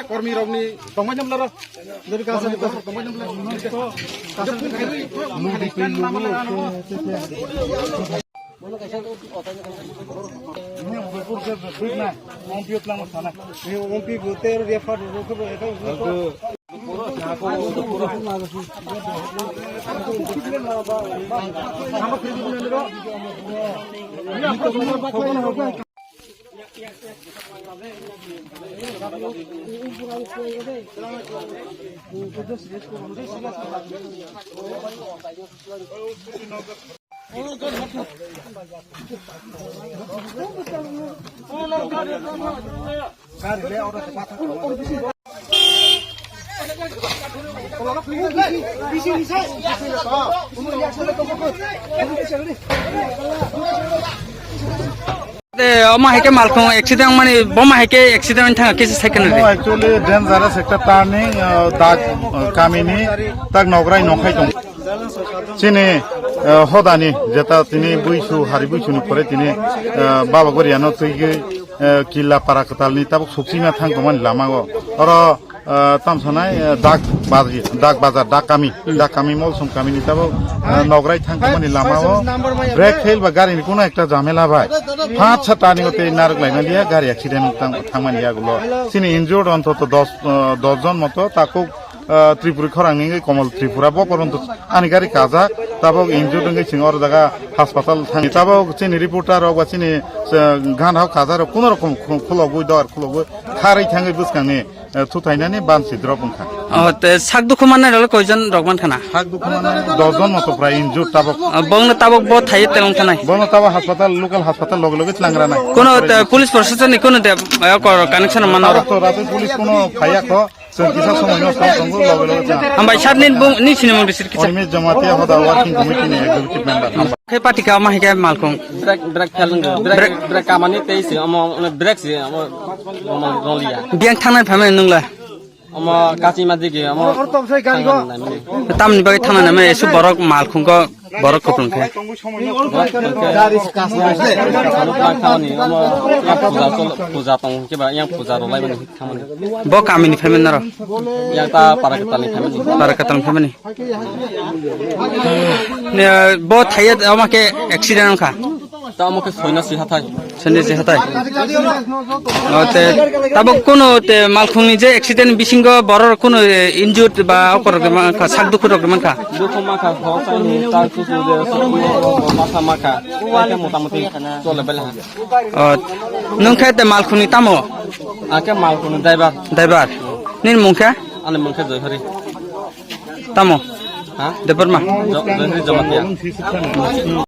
Kormi Romni, Tomajam Lara, dari kasar itu, Tomajam Lara, kasar itu Oma heke malkong accident mani boma heke accident thang kesi second no actually dangerous ekta turning dag kamini tak nograi nokhai tong chini hodani jeta tini buisu hari buisu ni pore tini baba goriano tuige killa parakatalni tabuk suksima thang toman lamago oro tamsanai dag bazar dak kami mol sum kami ni tabuk nograi thang toman lamago break fail ba gari ni kono ekta jamela bhai 5-6 টানি হতে নারক লাইনা দিয়া গাড়ি accident থামানি ইয়াগুলো চিনি injured অন্তত 10 জন মতো তাকো ত্রিপুরা খরাংনি কমল ত্রিপুরা বপরন্ত আনি গাড়ি কাজা তাবক ইনজুর্ড নগে সিংর জায়গা হাসপাতাল থানি তাবক চিনি রিপোর্টার বা চিনি গান হাও কাজার কোন রকম খুলগই দর খুলগই খারাই থাঙ্গই বুসকানি থুতাইনানি বানসি দ্রবংখা সাক দুখু মানে কয়জন রগমান খানা সাক দুখু মানে 10 জন মতো প্রায় ইনজুর্ড তাবক বংনা তাবক ব থাই তেলং খানাই বংনা তাবক হাসপাতাল লোকাল হাসপাতাল লগে লগে লাংরা নাই কোন পুলিশ প্রশাসন কোন কানেকশন মান রাতে পুলিশ কোন ফাইয়া ক কিসা সময় নষ্ট তঙ্গ লগে লগে আমবাই সাতদিন ni sini mong disir kita Ormis Jamatia hoda working committee ni executive member kai pati ka ma hike malkong break felung break kamani teisi amo break si amo rolia biang thangna phame nungla amo kachi madigi amo tamni bagai thangna name esu borok malkong ko borok koplong ke puja tong ke ba yang puja rolai bani khamani bo kamini phame naro yang ta parakatal phame ni ne bo thaya amake accident kha ta amake soina si hatai te tabok kono te malkong ni je accident bisingo boror kono injured ba okor ka sak dukhu rok man kha dukhu ma kha hosa ni ta su de masa maka ake motamuti chole bela nung kha te malkong ni tamo ake malkong driver nin mungkha ane mungkha joihari tamo ha deparma joihari jamatia